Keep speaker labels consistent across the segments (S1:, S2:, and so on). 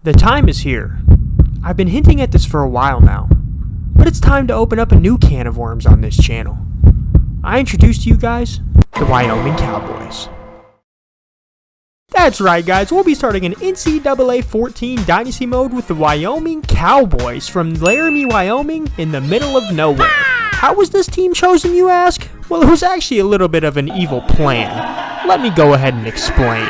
S1: The time is here. I've been hinting at this for a while now, but it's time to open up a new can of worms on this channel. I introduce to you guys the Wyoming Cowboys. That's right, guys, we'll be starting an NCAA 14 Dynasty mode with the Wyoming Cowboys from Laramie, Wyoming in the middle of nowhere. How was this team chosen, you ask? Well, it was actually a little bit of an evil plan. Let me go ahead and explain.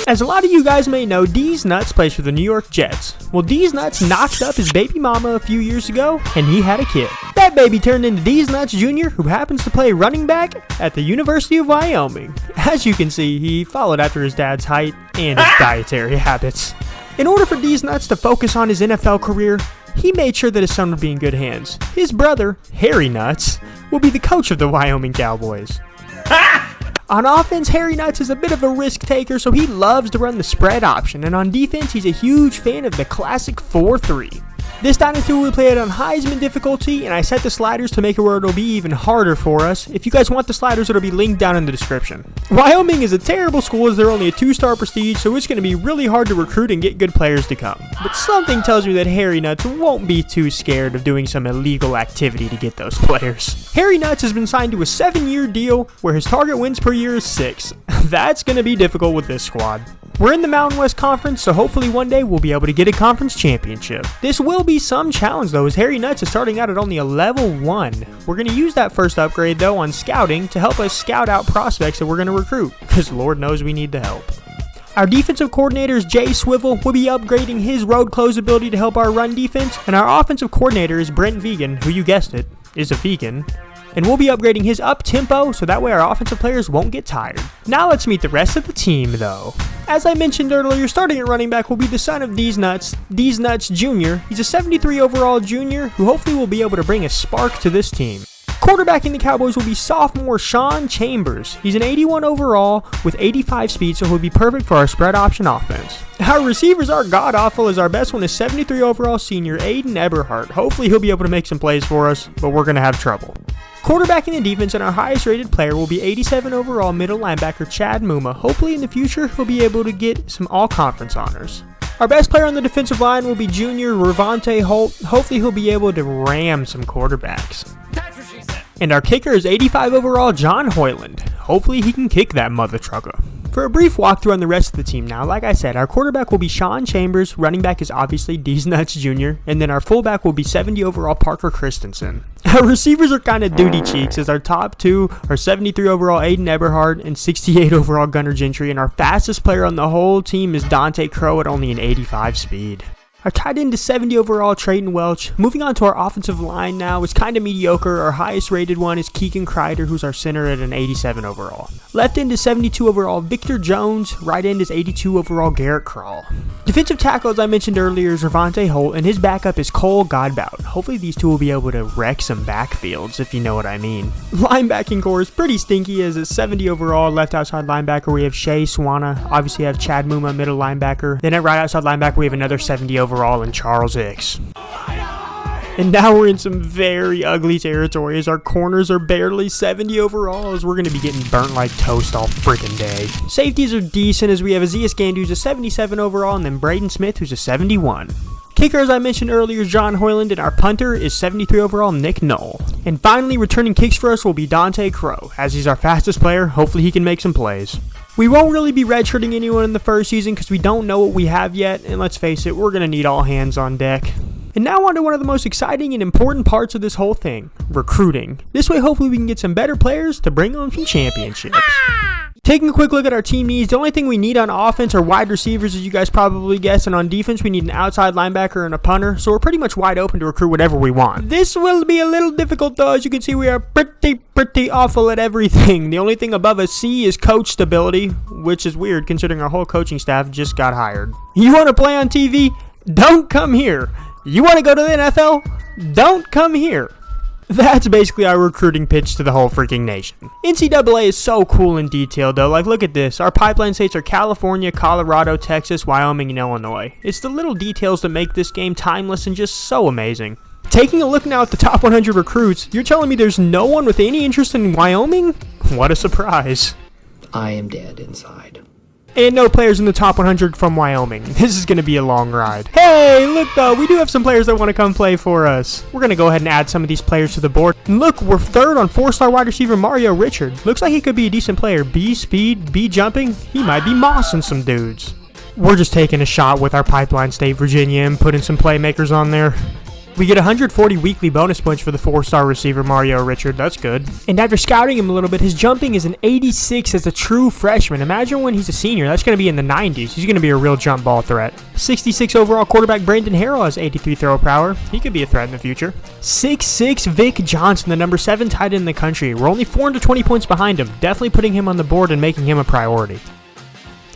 S1: As a lot of you guys may know, D's Nuts plays for the New York Jets. Well, D's Nuts knocked up his baby mama a few years ago, and he had a kid. That baby turned into D's Nuts Jr., who happens to play running back at the University of Wyoming. As you can see, he followed after his dad's height and his dietary habits. In order for D's Nuts to focus on his NFL career, he made sure that his son would be in good hands. His brother, Harry Nuts, will be the coach of the Wyoming Cowboys. On offense, Harry Nuts is a bit of a risk taker, so he loves to run the spread option, and on defense, he's a huge fan of the classic 4-3. This dynasty will be played on Heisman difficulty, and I set the sliders to make it where it'll be even harder for us. If you guys want the sliders, it'll be linked down in the description. Wyoming is a terrible school as they're only a 2-star prestige, so it's going to be really hard to recruit and get good players to come. But something tells me that Harry Nuts won't be too scared of doing some illegal activity to get those players. Harry Nuts has been signed to a 7-year deal where his target wins per year is 6. That's going to be difficult with this squad. We're in the Mountain West Conference, so hopefully one day we'll be able to get a conference championship. This will be some challenge though, as Harry Nuts is starting out at only a level 1. We're going to use that first upgrade though on scouting to help us scout out prospects that we're going to recruit, because Lord knows we need the help. Our defensive coordinator is Jay Swivel. We'll be upgrading his road close ability to help our run defense, and our offensive coordinator is Brent Vegan, who you guessed it, is a vegan. And we'll be upgrading his up-tempo so that way our offensive players won't get tired. Now let's meet the rest of the team though. As I mentioned earlier, starting at running back will be the son of D's Nuts Jr. He's a 73 overall junior who hopefully will be able to bring a spark to this team. Quarterbacking the Cowboys will be sophomore Sean Chambers. He's an 81 overall with 85 speed, so he'll be perfect for our spread option offense. Our receivers are god-awful, as our best one is 73 overall senior Aiden Eberhardt. Hopefully he'll be able to make some plays for us, but we're going to have trouble. Quarterbacking the defense, and our highest rated player will be 87 overall middle linebacker Chad Muma. Hopefully in the future he'll be able to get some all-conference honors. Our best player on the defensive line will be junior Revante Holt. Hopefully he'll be able to ram some quarterbacks. And our kicker is 85 overall John Hoyland. Hopefully he can kick that mother trucker. For a brief walkthrough on the rest of the team now, like I said, our quarterback will be Sean Chambers, running back is obviously D's Nuts Jr., and then our fullback will be 70 overall Parker Christensen. Our receivers are kind of duty cheeks, as our top two are 73 overall Aiden Eberhardt and 68 overall Gunnar Gentry, and our fastest player on the whole team is Dante Crow at only an 85 speed. Our tight end is 70 overall Trayton Welch. Moving on to our offensive line now is kind of mediocre. Our highest rated one is Keegan Kreider, who's our center at an 87 overall. Left end is 72 overall Victor Jones. Right end is 82 overall Garrett Krall. Defensive tackle, as I mentioned earlier, is Revante Holt, and his backup is Cole Godbout. Hopefully these two will be able to wreck some backfields, if you know what I mean. Linebacking core is pretty stinky, as a 70 overall left outside linebacker we have Shea Swana. Obviously have Chad Muma, middle linebacker. Then at right outside linebacker we have another 70 overall and Charles Hicks. And now we're in some very ugly territory, as our corners are barely 70 overall, as we're going to be getting burnt like toast all freaking day. Safeties are decent, as we have Azias Gandu who's a 77 overall, and then Braden Smith who's a 71. Kicker, as I mentioned earlier, is John Hoyland, and our punter is 73 overall Nick Knoll. And finally, returning kicks for us will be Dante Crow, as he's our fastest player. Hopefully he can make some plays. We won't really be redshirting anyone in the first season because we don't know what we have yet, and let's face it, we're going to need all hands on deck. And now on to one of the most exciting and important parts of this whole thing, recruiting. This way hopefully we can get some better players to bring home some championships. Taking a quick look at our team needs, the only thing we need on offense are wide receivers, as you guys probably guessed, and on defense we need an outside linebacker and a punter, so we're pretty much wide open to recruit whatever we want. This will be a little difficult though, as you can see we are pretty awful at everything. The only thing above a C is coach stability, which is weird considering our whole coaching staff just got hired. You want to play on TV? Don't come here. You want to go to the NFL? Don't come here. That's basically our recruiting pitch to the whole freaking nation. NCAA is so cool and detailed though. Like, look at this. Our pipeline states are California, Colorado, Texas, Wyoming, and Illinois. It's the little details that make this game timeless and just so amazing. Taking a look now at the top 100 recruits, you're telling me there's no one with any interest in Wyoming? What a surprise.
S2: I am dead inside.
S1: And no players in the top 100 from Wyoming. This is going to be a long ride. Hey, look though, we do have some players that want to come play for us. We're going to go ahead and add some of these players to the board. And look, we're third on 4-star wide receiver Mario Richard. Looks like he could be a decent player. B speed, B jumping. He might be mossing some dudes. We're just taking a shot with our Pipeline State Virginia and putting some playmakers on there. We get 140 weekly bonus points for the 4-star receiver Mario Richard. That's good. And after scouting him a little bit, his jumping is an 86 as a true freshman. Imagine when he's a senior. That's going to be in the 90s. He's going to be a real jump ball threat. 66 overall quarterback Brandon Harrell has 83 throw power. He could be a threat in the future. 6'6 Vic Johnson, the number 7 tight end in the country. We're only 420 points behind him. Definitely putting him on the board and making him a priority.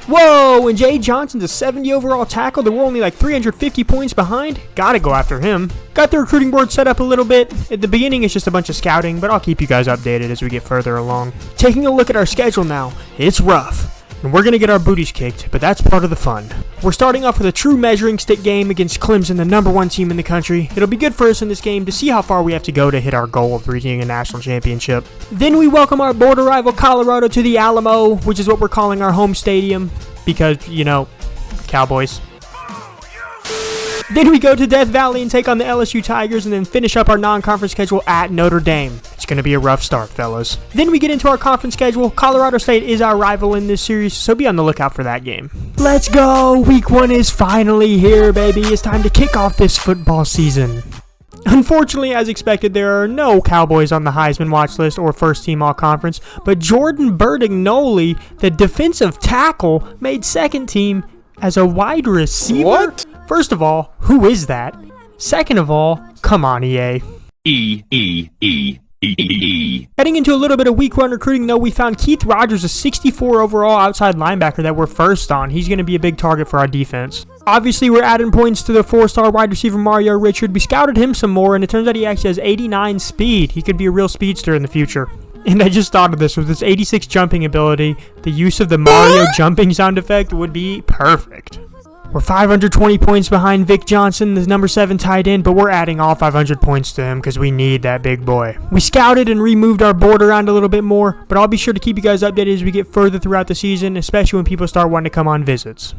S1: Whoa, and Jay Johnson's a 70 overall tackle that we're only like 350 points behind. Gotta go after him. Got the recruiting board set up a little bit. At the beginning, it's just a bunch of scouting, but I'll keep you guys updated as we get further along. Taking a look at our schedule now, it's rough. And we're going to get our booties kicked, but that's part of the fun. We're starting off with a true measuring stick game against Clemson, the number 1 team in the country. It'll be good for us in this game to see how far we have to go to hit our goal of reaching a national championship. Then we welcome our border rival Colorado to the Alamo, which is what we're calling our home stadium because, you know, Cowboys. Then we go to Death Valley and take on the LSU Tigers and then finish up our non-conference schedule at Notre Dame. It's going to be a rough start, fellas. Then we get into our conference schedule. Colorado State is our rival in this series, so be on the lookout for that game. Let's go! Week 1 is finally here, baby. It's time to kick off this football season. Unfortunately, as expected, there are no Cowboys on the Heisman watch list or first team all-conference, but Jordan Bertignolli, the defensive tackle, made second team as a wide receiver?
S2: What?
S1: First of all, who is that? Second of all, come on, EA. Heading into a little bit of week 1 recruiting, though, we found Keith Rogers, a 64 overall outside linebacker that we're first on. He's going to be a big target for our defense. Obviously, we're adding points to the 4-star wide receiver Mario Richard. We scouted him some more, and it turns out he actually has 89 speed. He could be a real speedster in the future. And I just thought of this. With his 86 jumping ability, the use of the Mario jumping sound effect would be perfect. We're 520 points behind Vic Johnson, the number 7 tight end, but we're adding all 500 points to him because we need that big boy. We scouted and removed our board around a little bit more, but I'll be sure to keep you guys updated as we get further throughout the season, especially when people start wanting to come on visits.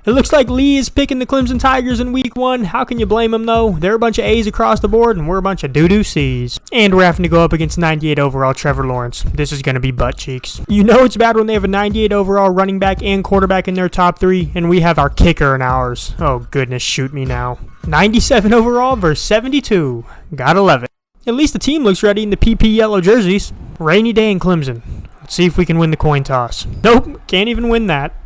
S1: It looks like Lee is picking the Clemson Tigers in week 1. How can you blame him, though? They're a bunch of A's across the board, and we're a bunch of doo-doo C's. And we're having to go up against 98 overall Trevor Lawrence. This is going to be butt cheeks. You know it's bad when they have a 98 overall running back and quarterback in their top 3, and we have our kicker in ours. Oh, goodness, shoot me now. 97 overall versus 72. Gotta love it. At least the team looks ready in the PP yellow jerseys. Rainy day in Clemson. Let's see if we can win the coin toss. Nope, can't even win that.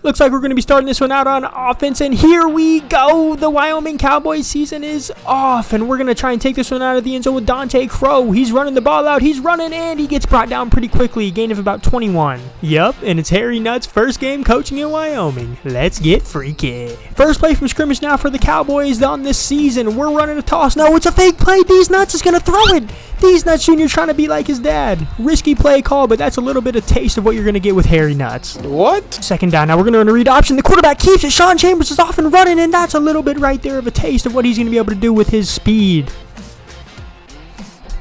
S1: Looks like we're going to be starting this one out on offense, and here we go. The Wyoming Cowboys season is off, and we're going to try and take this one out of the end zone with Dante Crow. He's running the ball out. He's running, and he gets brought down pretty quickly. Gain of about 21. Yup, and it's Harry Nutt's first game coaching in Wyoming. Let's get freaky. First play from scrimmage now for the Cowboys on this season. We're running a toss. No, it's a fake play. These Nuts is going to throw it. These Nuts Jr. trying to be like his dad. Risky play call, but that's a little bit of taste of what you're going to get with Harry Nuts.
S2: What?
S1: Second down. Now we're going to run a read option. The quarterback keeps it. Sean Chambers is off and running, and that's a little bit right there of a taste of what he's going to be able to do with his speed.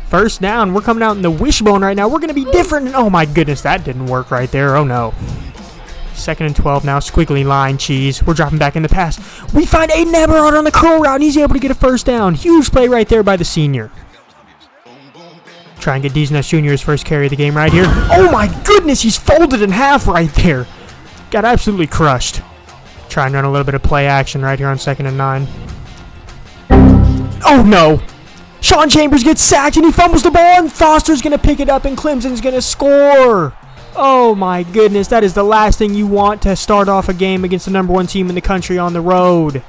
S1: First down. We're coming out in the wishbone right now. We're going to be different. Oh, my goodness. That didn't work right there. Oh, no. Second and 12 now. Squiggly line cheese. We're dropping back in the pass. We find Aiden Eberhard on the curl route, and he's able to get a first down. Huge play right there by the senior. Try and get DYNASTY Jr. his first carry of the game right here. Oh my goodness, he's folded in half right there. Got absolutely crushed. Try and run a little bit of play action right here on 2nd and 9. Oh no. Sean Chambers gets sacked and he fumbles the ball, and Foster's going to pick it up and Clemson's going to score. Oh my goodness, that is the last thing you want to start off a game against the number 1 team in the country on the road.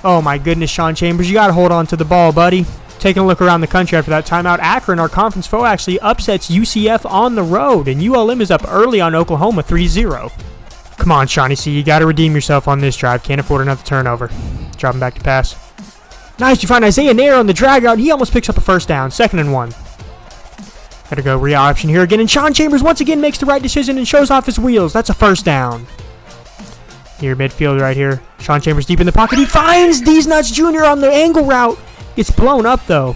S1: Oh my goodness, Sean Chambers, you got to hold on to the ball, buddy. Taking a look around the country after that timeout, Akron, our conference foe, actually upsets UCF on the road, and ULM is up early on Oklahoma 3-0. Come on, Shawnee C, you got to redeem yourself on this drive. Can't afford another turnover. Dropping back to pass. Nice, you find Isaiah Nair on the drag route, and he almost picks up a first down. 2nd and 1. Gotta go re-option here again, and Sean Chambers once again makes the right decision and shows off his wheels. That's a first down. Near midfield right here. Sean Chambers deep in the pocket. He finds DYNASTY Jr. on the angle route. Gets blown up, though.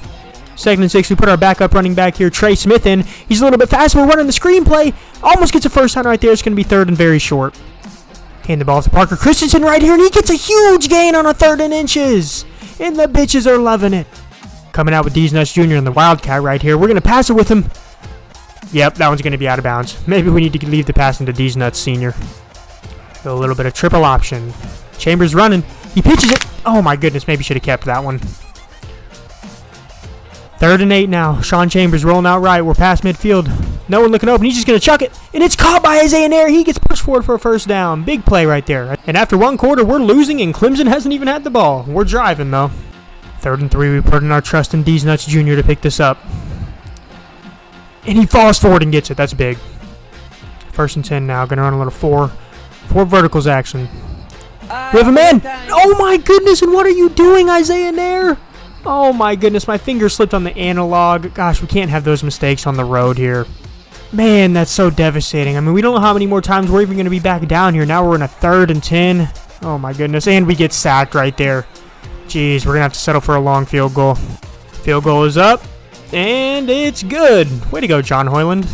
S1: 2nd and 6, we put our backup running back here, Trey Smith, in. He's a little bit faster. We're running the screenplay. Almost gets a first down right there. It's going to be 3rd and very short. Hand the ball to Parker Christensen right here, and he gets a huge gain on a 3rd and inches. And the bitches are loving it. Coming out with D's Nuts Jr. and the Wildcat right here. We're going to pass it with him. Yep, that one's going to be out of bounds. Maybe we need to leave the pass into D's Nuts Sr. A little bit of triple option. Chambers running. He pitches it. Oh my goodness, maybe should have kept that one. 3rd and 8 now. Sean Chambers rolling out right. We're past midfield. No one looking open. He's just going to chuck it. And it's caught by Isaiah Nair. He gets pushed forward for a first down. Big play right there. And after 1 quarter, we're losing, and Clemson hasn't even had the ball. We're driving, though. 3rd and 3. We put in our trust in D's Nuts Jr. to pick this up. And he falls forward and gets it. That's big. 1st and 10 now. Going to run a little 4 verticals action. We have a man. Oh, my goodness. And what are you doing, Isaiah Nair? Oh, my goodness. My finger slipped on the analog. Gosh, we can't have those mistakes on the road here. Man, that's so devastating. I mean, we don't know how many more times we're even going to be back down here. Now we're in a 3rd and 10. Oh, my goodness. And we get sacked right there. Jeez, we're going to have to settle for a long field goal. Field goal is up. And it's good. Way to go, John Hoyland.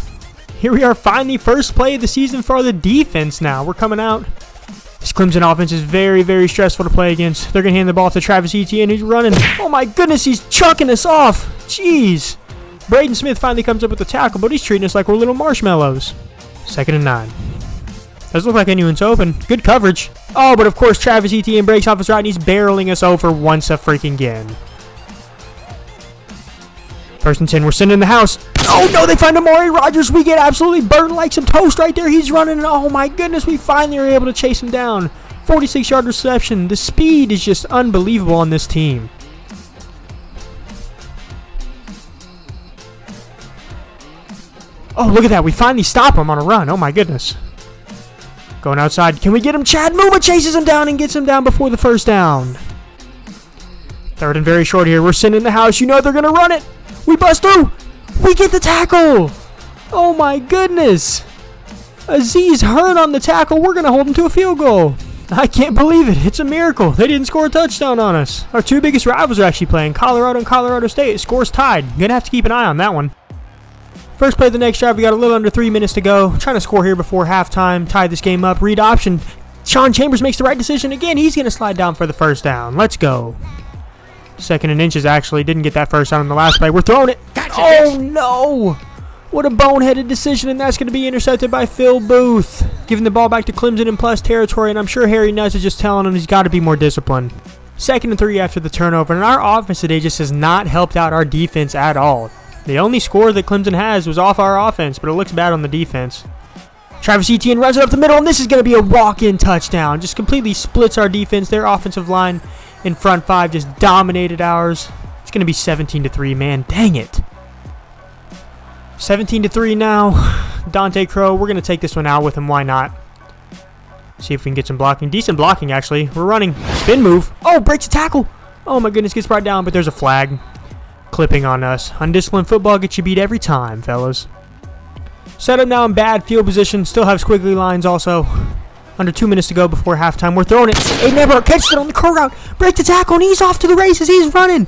S1: Here we are, finally first play of the season for the defense now. We're coming out. This Clemson offense is very, very stressful to play against. They're going to hand the ball off to Travis Etienne, who's running. Oh, my goodness, he's chucking us off. Jeez. Braden Smith finally comes up with the tackle, but he's treating us like we're little marshmallows. 2nd and 9. Doesn't look like anyone's open. Good coverage. Oh, but of course, Travis Etienne breaks off his route, and he's barreling us over once a freaking again. 1st and 10, we're sending the house. Oh, no, they find Amari Rogers. We get absolutely burnt like some toast right there. He's running, and oh, my goodness, we finally are able to chase him down. 46-yard reception. The speed is just unbelievable on this team. Oh, look at that. We finally stop him on a run. Oh, my goodness. Going outside. Can we get him? Chad Muma chases him down and gets him down before the first down. 3rd and very short here. We're sending the house. You know they're going to run it. We bust through. We get the tackle. Oh, my goodness. Aziz Hearn on the tackle. We're going to hold him to a field goal. I can't believe it. It's a miracle. They didn't score a touchdown on us. Our 2 biggest rivals are actually playing, Colorado and Colorado State. Scores tied. Going to have to keep an eye on that one. First play of the next drive. We got a little under 3 minutes to go. Trying to score here before halftime. Tie this game up. Read option. Sean Chambers makes the right decision again. He's going to slide down for the first down. Let's go. 2nd and inches, actually. Didn't get that first down in the last play. We're throwing it. Oh, no. What a boneheaded decision, and that's going to be intercepted by Phil Booth. Giving the ball back to Clemson in plus territory, and I'm sure Harry Nuts is just telling him he's got to be more disciplined. 2nd and 3 after the turnover, and our offense today just has not helped out our defense at all. The only score that Clemson has was off our offense, but it looks bad on the defense. Travis Etienne runs it up the middle, and this is going to be a walk-in touchdown. Just completely splits our defense. Their offensive line in front 5 just dominated ours. It's going to be 17-3, man. Dang it. 17-3 now. Dante Crow, we're going to take this one out with him. Why not? See if we can get some blocking. Decent blocking, actually. We're running. Spin move. Oh, breaks a tackle. Oh, my goodness. Gets brought down, but there's a flag. Clipping on us. Undisciplined football gets you beat every time, fellas. Set up now in bad field position. Still have squiggly lines also. Under 2 minutes to go before halftime. We're throwing it. Aiden Eberhardt catches it on the curl route. Break the tackle, and he's off to the races. He's running.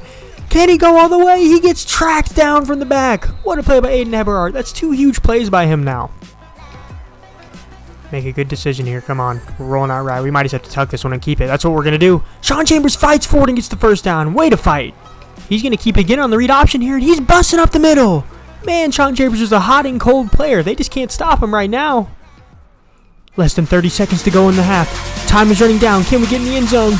S1: Can he go all the way? He gets tracked down from the back. What a play by Aiden Eberhardt. That's 2 huge plays by him now. Make a good decision here. Come on. We're rolling out right. We might just have to tuck this one and keep it. That's what we're going to do. Sean Chambers fights forward and gets the first down. Way to fight. He's going to keep it again on the read option here, and he's busting up the middle. Man, Sean Chambers is a hot and cold player. They just can't stop him right now. Less than 30 seconds to go in the half. Time is running down. Can we get in the end zone?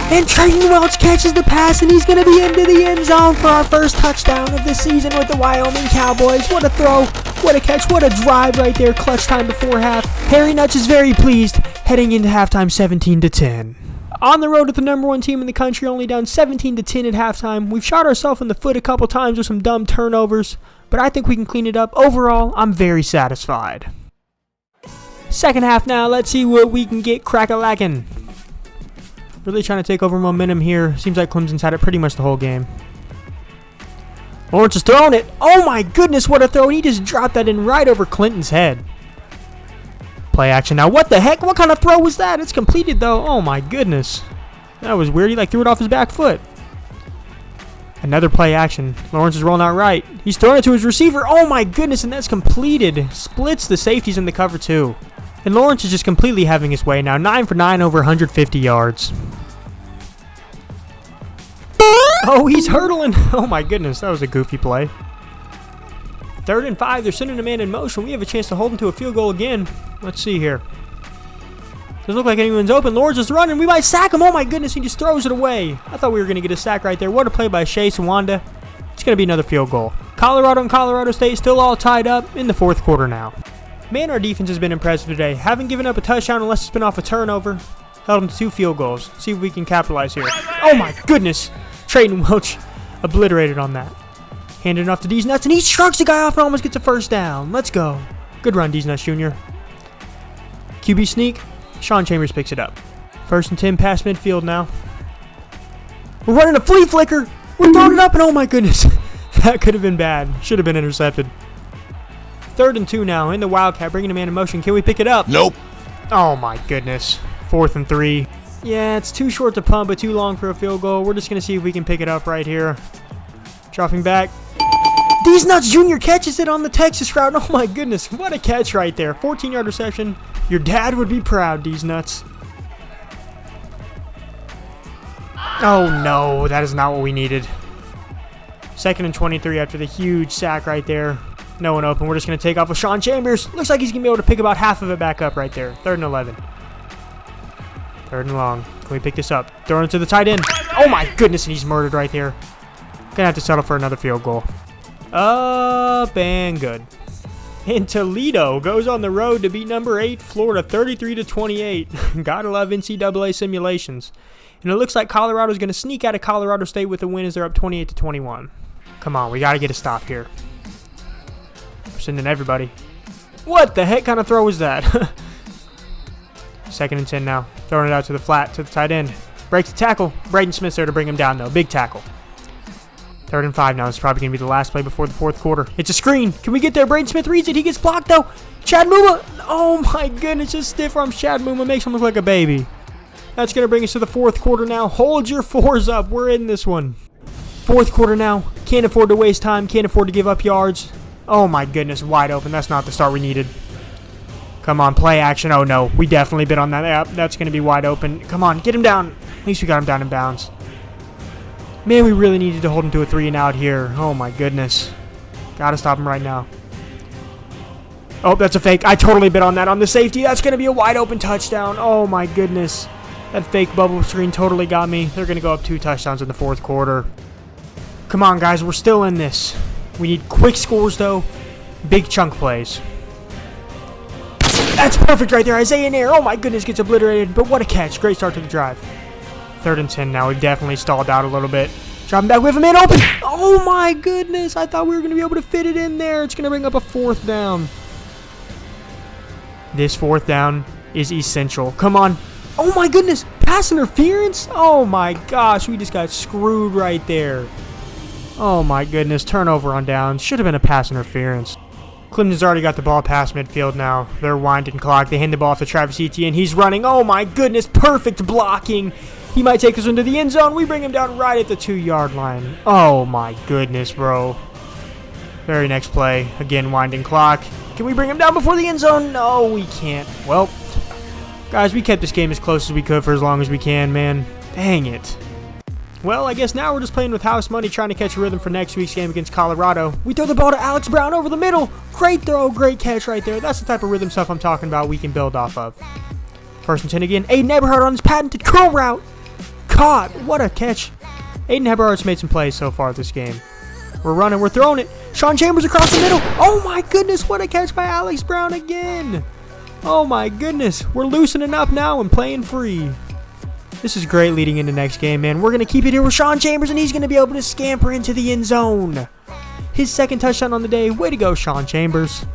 S1: And Trayton Welch catches the pass, and he's going to be into the end zone for our first touchdown of the season with the Wyoming Cowboys. What a throw. What a catch. What a drive right there. Clutch time before half. Harry Nuts is very pleased. Heading into halftime 17-10. On the road with the #1 team in the country, only down 17-10 at halftime. We've shot ourselves in the foot a couple times with some dumb turnovers, but I think we can clean it up. Overall, I'm very satisfied. Second half now. Let's see what we can get crack-a-lackin'. Really trying to take over momentum here. Seems like Clemson's had it pretty much the whole game. Lawrence is throwing it. Oh my goodness, what a throw. He just dropped that in right over Clinton's head. Play action now. What the heck? What kind of throw was that? It's completed though. Oh my goodness. That was weird. He threw it off his back foot. Another play action. Lawrence is rolling out right. He's throwing it to his receiver. Oh my goodness, and that's completed. Splits the safeties in the cover too. And Lawrence is just completely having his way now. 9 for 9 over 150 yards. Oh, he's hurdling. Oh my goodness, that was a goofy play. 3rd and 5, they're sending a man in motion. We have a chance to hold him to a field goal again. Let's see here. Doesn't look like anyone's open. Lawrence is running. We might sack him. Oh my goodness, he just throws it away. I thought we were going to get a sack right there. What a play by Shea Sawanda. It's going to be another field goal. Colorado and Colorado State still all tied up in the 4th quarter now. Man, our defense has been impressive today. Haven't given up a touchdown unless it's been off a turnover. Held them to 2 field goals. See if we can capitalize here. Oh my goodness. Trayton Welch obliterated on that. Handed it off to D's Nuts, and he shrugs the guy off and almost gets a first down. Let's go. Good run, D's Nuts Jr. QB sneak. Sean Chambers picks it up. 1st and 10 past midfield now. We're running a flea flicker. We're throwing it up, and oh my goodness. That could have been bad. Should have been intercepted. 3rd and 2 now in the Wildcat, bringing a man in motion. Can we pick it up?
S2: Nope.
S1: Oh my goodness. 4th and 3. Yeah, it's too short to punt, but too long for a field goal. We're just going to see if we can pick it up right here. Dropping back. D's Nuts Jr. catches it on the Texas route. Oh my goodness, what a catch right there. 14-yard reception. Your dad would be proud, D's Nuts. Oh no, that is not what we needed. 2nd and 23 after the huge sack right there. No one open. We're just going to take off with Sean Chambers. Looks like he's going to be able to pick about half of it back up right there. 3rd and 11. 3rd and long. Can we pick this up? Throwing it to the tight end. Oh my goodness, and he's murdered right there. Gonna have to settle for another field goal. Up and good. And Toledo goes on the road to beat number 8 Florida 33-28. Gotta love NCAA simulations. And it looks like Colorado's gonna sneak out of Colorado State with a win as they're up 28-21. Come on, we gotta get a stop here. We're sending everybody. What the heck kind of throw was that? 2nd and 10 now. Throwing it out to the flat, to the tight end. Breaks the tackle. Braden Smith's there to bring him down, though. Big tackle. 3rd and 5 now. It's probably going to be the last play before the 4th quarter. It's a screen. Can we get there? Braden Smith reads it. He gets blocked, though. Chad Muma. Oh, my goodness. Just stiff arms Chad Muma. Makes him look like a baby. That's going to bring us to the 4th quarter now. Hold your 4s up. We're in this one. 4th quarter now. Can't afford to waste time. Can't afford to give up yards. Oh, my goodness. Wide open. That's not the start we needed. Come on, play action. Oh, no. We definitely bit on that. Yep, that's going to be wide open. Come on, get him down. At least we got him down in bounds. Man, we really needed to hold him to a 3 and out here. Oh, my goodness. Got to stop him right now. Oh, that's a fake. I totally bit on that on the safety. That's going to be a wide open touchdown. Oh, my goodness. That fake bubble screen totally got me. They're going to go up 2 touchdowns in the 4th quarter. Come on, guys. We're still in this. We need quick scores, though. Big chunk plays. That's perfect right there. Isaiah Nair. Oh, my goodness. Gets obliterated. But what a catch. Great start to the drive. 3rd and 10 now. We've definitely stalled out a little bit. Dropping back with a man open. Oh, my goodness. I thought we were going to be able to fit it in there. It's going to bring up a 4th down. This 4th down is essential. Come on. Oh, my goodness. Pass interference? Oh, my gosh. We just got screwed right there. Oh, my goodness. Turnover on downs. Should have been a pass interference. Clemson's already got the ball past midfield now. They're winding clock. They hand the ball off to Travis Etienne. He's running. Oh, my goodness. Perfect blocking. He might take us into the end zone. We bring him down right at the 2-yard line. Oh, my goodness, bro. Very next play. Again, winding clock. Can we bring him down before the end zone? No, we can't. Well, guys, we kept this game as close as we could for as long as we can, man. Dang it. Well, I guess now we're just playing with house money, trying to catch a rhythm for next week's game against Colorado. We throw the ball to Alex Brown over the middle. Great throw, great catch right there. That's the type of rhythm stuff I'm talking about we can build off of. 1st and 10 again. Aiden Eberhardt on his patented curl route. Caught. What a catch. Aiden Eberhardt's made some plays so far this game. We're running. We're throwing it. Sean Chambers across the middle. Oh, my goodness. What a catch by Alex Brown again. Oh, my goodness. We're loosening up now and playing free. This is great leading into next game, man. We're going to keep it here with Sean Chambers, and he's going to be able to scamper into the end zone. His 2nd touchdown on the day. Way to go, Sean Chambers.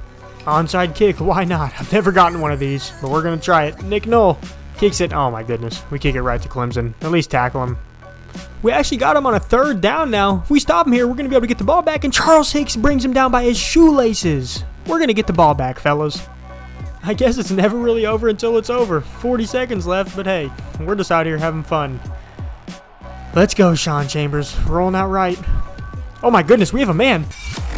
S1: Onside kick. Why not? I've never gotten one of these, but we're going to try it. Nick Knoll kicks it. Oh, my goodness. We kick it right to Clemson. At least tackle him. We actually got him on a 3rd down now. If we stop him here, we're going to be able to get the ball back, and Charles Hicks brings him down by his shoelaces. We're going to get the ball back, fellas. I guess it's never really over until it's over. 40 seconds left, but hey, we're just out here having fun. Let's go, Sean Chambers. Rolling out right. Oh my goodness, we have a man.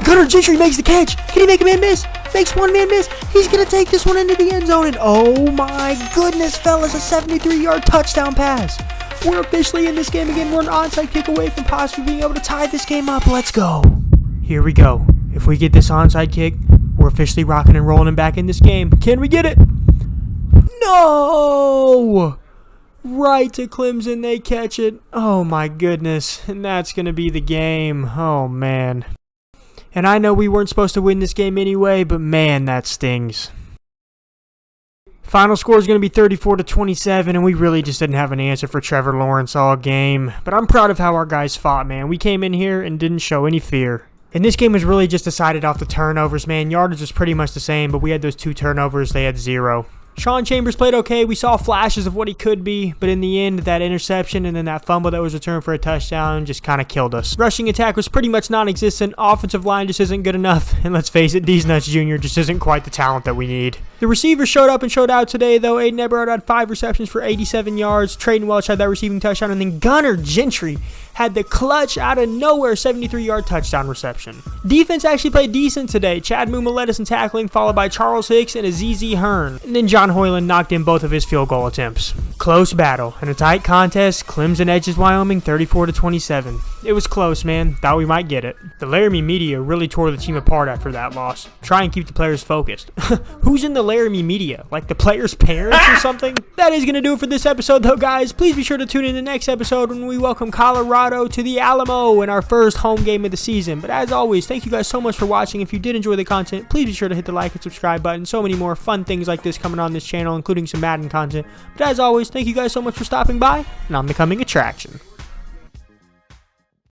S1: Gunnar Gentry makes the catch. Can he make a man miss? Makes one man miss. He's going to take this one into the end zone. And oh my goodness, fellas, a 73-yard touchdown pass. We're officially in this game again. We're an onside kick away from possibly being able to tie this game up. Let's go. Here we go. If we get this onside kick, we're officially rocking and rolling and back in this game. Can we get it? No! Right to Clemson, they catch it. Oh my goodness. And that's going to be the game. Oh man. And I know we weren't supposed to win this game anyway, but man, that stings. Final score is going to be 34-27, and we really just didn't have an answer for Trevor Lawrence all game. But I'm proud of how our guys fought, man. We came in here and didn't show any fear. And this game was really just decided off the turnovers, man. Yardage was pretty much the same, but we had those 2 turnovers. They had 0. Sean Chambers played okay. We saw flashes of what he could be, but in the end, that interception and then that fumble that was returned for a touchdown just kind of killed us. Rushing attack was pretty much non-existent. Offensive line just isn't good enough. And let's face it, D's Nuts Jr. just isn't quite the talent that we need. The receivers showed up and showed out today, though. Aiden Eberhard had 5 receptions for 87 yards. Trayden Welch had that receiving touchdown, and then Gunnar Gentry had the clutch out of nowhere 73-yard touchdown reception. Defense actually played decent today. Chad Muma led us in tackling, followed by Charles Hicks and Azizi Hearn. And then John Hoyland knocked in both of his field goal attempts. Close battle. In a tight contest, Clemson edges Wyoming 34-27. It was close, man. Thought we might get it. The Laramie media really tore the team apart after that loss. Try and keep the players focused. Who's in the Laramie media? Like the players' parents or something? That is going to do it for this episode, though, guys. Please be sure to tune in the next episode when we welcome Colorado to the Alamo in our first home game of the season. But as always, thank you guys so much for watching. If you did enjoy the content, please be sure to hit the like and subscribe button. So many more fun things like this coming on this channel, including some Madden content. But as always, thank you guys so much for stopping by, and I'm the coming attraction.